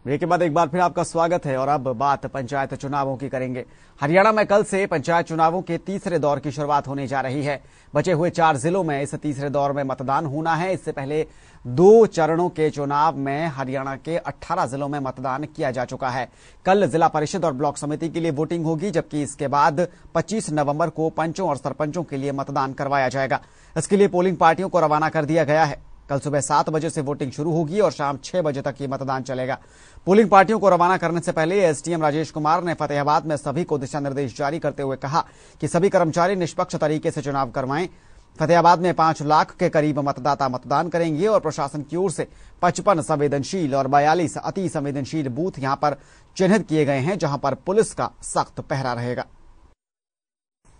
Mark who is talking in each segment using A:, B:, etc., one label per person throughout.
A: Break के बाद एक बार फिर आपका स्वागत है और अब बात पंचायत चुनावों की करेंगे। हरियाणा में कल से पंचायत चुनावों के तीसरे दौर की शुरुआत होने जा रही है। बचे हुए 4 जिलों में इस तीसरे दौर में मतदान होना है। इससे पहले 2 चरणों के चुनाव में हरियाणा के 18 जिलों में मतदान किया जा चुका है। कल जिला परिषद और ब्लॉक समिति के लिए वोटिंग होगी, जबकि इसके बाद 25 नवंबर को पंचों और सरपंचों के लिए मतदान करवाया जाएगा। इसके लिए पोलिंग पार्टियों को रवाना कर दिया गया है। कल सुबह 7 बजे से वोटिंग शुरू होगी और शाम 6 बजे तक ये मतदान चलेगा। पोलिंग पार्टियों को रवाना करने से पहले एसडीएम राजेश कुमार ने फतेहाबाद में सभी को दिशा निर्देश जारी करते हुए कहा कि सभी कर्मचारी निष्पक्ष तरीके से चुनाव करवाएं। फतेहाबाद में 5 लाख के करीब मतदाता मतदान करेंगे और प्रशासन की ओर से 55 संवेदनशील और 42 अति संवेदनशील बूथ यहां पर चिन्हित किए गए हैं, जहां पर पुलिस का सख्त पहरा रहेगा।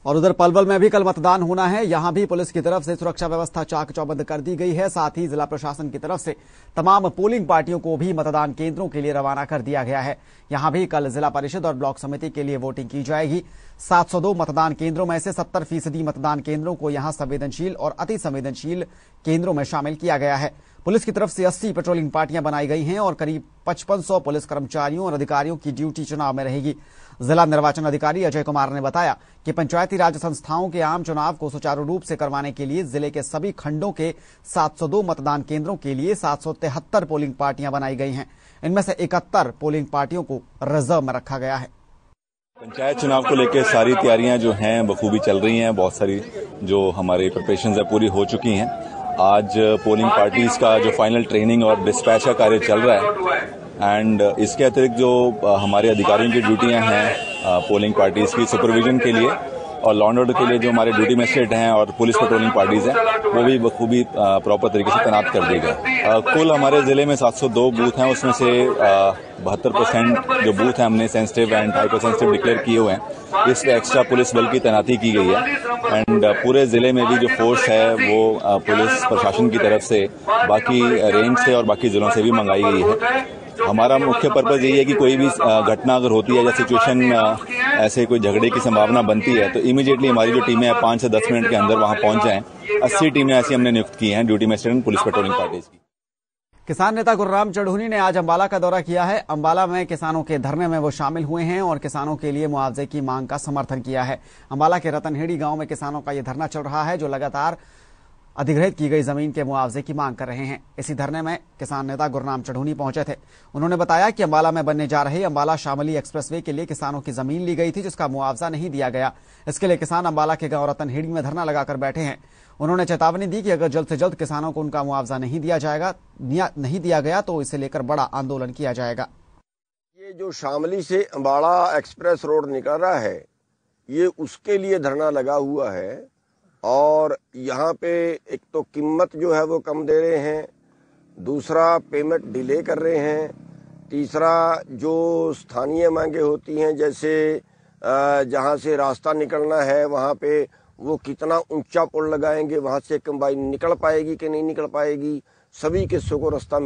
A: और उधर पलवल में भी कल मतदान होना है। यहां भी पुलिस की तरफ से सुरक्षा व्यवस्था चाक चौबंद कर दी गई है। साथ ही जिला प्रशासन की तरफ से तमाम पोलिंग पार्टियों को भी मतदान केंद्रों के लिए रवाना कर दिया गया है। यहां भी कल जिला परिषद और ब्लॉक समिति के लिए वोटिंग की जाएगी। 702 मतदान केंद्रों में से 70% मतदान केंद्रों को यहां संवेदनशील और अति संवेदनशील केंद्रों में शामिल किया गया है। पुलिस की तरफ से 80 पेट्रोलिंग पार्टियां बनाई गई हैं और करीब 5500 पुलिस कर्मचारियों और अधिकारियों की ड्यूटी चुनाव में रहेगी। जिला निर्वाचन अधिकारी अजय कुमार ने बताया कि पंचायती राज संस्थाओं के आम चुनाव को सुचारू रूप से करवाने के लिए जिले के सभी खंडों के 702 मतदान केंद्रों के लिए 773 पोलिंग पार्टियां बनाई गई हैं। इनमें से 71 पोलिंग पार्टियों को रिजर्व में रखा गया है।
B: पंचायत चुनाव को लेकर सारी तैयारियां जो हैं बखूबी चल रही हैं। बहुत सारी जो हमारी प्रिपरेशंस है पूरी हो चुकी हैं। आज पोलिंग पार्टीज का जो फाइनल ट्रेनिंग और डिस्पैच का कार्य चल रहा है एंड इसके अतिरिक्त जो हमारे अधिकारियों की ड्यूटियां हैं पोलिंग पार्टीज की सुपरविजन के लिए और लॉ एंड ऑर्डर के लिए जो हमारे ड्यूटी मजिस्ट्रेट हैं और पुलिस पेट्रोलिंग पार्टीज हैं वो भी बखूबी प्रॉपर तरीके से तैनात कर दिए गए। कुल हमारे जिले में 702 बूथ हैं, उसमें से 72% जो बूथ हैं हमने sensitive and hyper sensitive declare किए हुए हैं। इस पे एक्स्ट्रा पुलिस बल की तैनाती की गई है एंड पूरे जिले में भी जो फोर्स है वो पुलिस प्रशासन की तरफ से बाकी रेंज से और बाकी जिलों से भी मंगाई गई है। हमारा मुख्य पर्पज यही है कि कोई भी घटना अगर होती है या सिचुएशन ऐसे कोई झगड़े की संभावना बनती है तो इमीडिएटली हमारी जो टीमें हैं 5 से 10 मिनट के अंदर वहां पहुंच जाएं। 80 टीमें ऐसी हमने नियुक्त की हैं duty magistrate and police patrolling parties की।
A: किसान नेता गुरुराम चढ़ूनी ने आज अंबाला का दौरा किया है। अंबाला में किसानों के धरने में वो शामिल हुए हैं और किसानों के लिए मुआवजे की मांग का समर्थन किया है। अंबाला के रतनहेड़ी गांव में किसानों का ये धरना चल रहा है, जो लगातार अधिग्रहित की गई जमीन के मुआवजे की मांग कर रहे हैं। इसी धरने में किसान नेता गुरुराम चढ़ूनी पहुंचे थे। उन्होंने बताया कि अंबाला में बनने जा रहे अंबाला शामली एक्सप्रेसवे के लिए किसानों की जमीन ली गई थी, जिसका मुआवजा नहीं दिया गया। इसके लिए किसान अंबाला के गांव रतनहेड़ी में धरना लगाकर बैठे हैं। उन्होंने चेतावनी दी कि अगर जल्द से जल्द किसानों को उनका मुआवजा नहीं दिया गया तो इसे लेकर बड़ा आंदोलन किया जाएगा।
C: ये जो शामली से अंबाला एक्सप्रेस रोड निकल रहा है, ये उसके लिए धरना लगा हुआ है और यहाँ पे एक तो कीमत जो है वो कम दे रहे हैं, दूसरा पेमेंट डिले कर रहे हैं, तीसरा जो स्थानीय मांगे होती हैं जैसे जहाँ से रास्ता निकलना है वहाँ पे वो कितना ऊंचा पुल लगाएंगे, वहाँ से कंबाइन निकल पाएगी कि नहीं निकल पाएगी, सभी किस्सों को रास्ता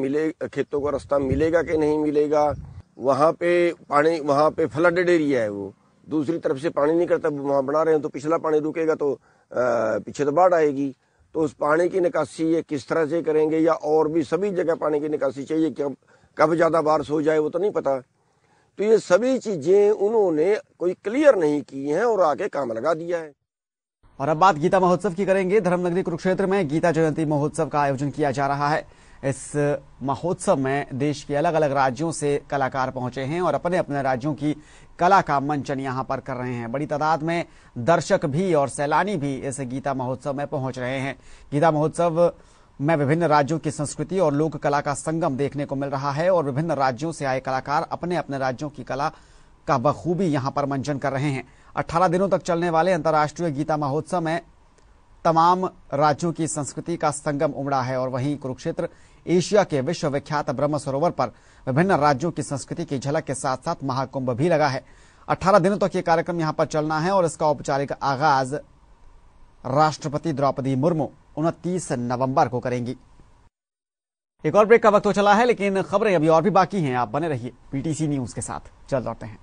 C: खेतों को रास्ता मिलेगा कि नहीं मिलेगा, वहाँ पे पानी, वहाँ पे फ्लडेड एरिया है, वो दूसरी तरफ से पानी निकलता, वहाँ बना रहे हैं तो पिछला पानी रुकेगा तो पीछे तो बाढ़ आएगी। तो उस पानी की निकासी ये किस तरह से करेंगे, या और भी सभी जगह पानी की निकासी चाहिए, कब ज्यादा बारिश हो जाए वो तो नहीं पता। तो ये सभी चीजें उन्होंने कोई क्लियर नहीं की हैं और आके काम लगा दिया है।
A: और अब बात गीता महोत्सव की करेंगे। धर्मनगरी कुरुक्षेत्र में गीता जयंती महोत्सव का आयोजन किया जा रहा है। इस महोत्सव में देश के अलग अलग राज्यों से कलाकार पहुंचे हैं और अपने अपने राज्यों की कला का मंचन यहां पर कर रहे हैं। बड़ी तादाद में दर्शक भी और सैलानी भी इस गीता महोत्सव में पहुंच रहे हैं। गीता महोत्सव में विभिन्न राज्यों की संस्कृति और लोक कला का संगम देखने को मिल रहा है और विभिन्न राज्यों से आए कलाकार अपने अपने राज्यों की कला का बखूबी यहां पर मंचन कर रहे हैं। 18 दिनों तक चलने वाले अंतर्राष्ट्रीय गीता महोत्सव में तमाम राज्यों की संस्कृति का संगम उमड़ा है और वहीं कुरुक्षेत्र एशिया के विश्वविख्यात ब्रह्म सरोवर पर विभिन्न राज्यों की संस्कृति की झलक के साथ साथ महाकुंभ भी लगा है। 18 दिनों तक ये कार्यक्रम यहां पर चलना है और इसका औपचारिक आगाज राष्ट्रपति द्रौपदी मुर्मू 29 नवंबर को करेंगी। एक और ब्रेक का वक्त हो चला है, लेकिन खबरें अभी और भी बाकी हैं। आप बने रहिए पीटीसी न्यूज के साथ। चल लौटते हैं।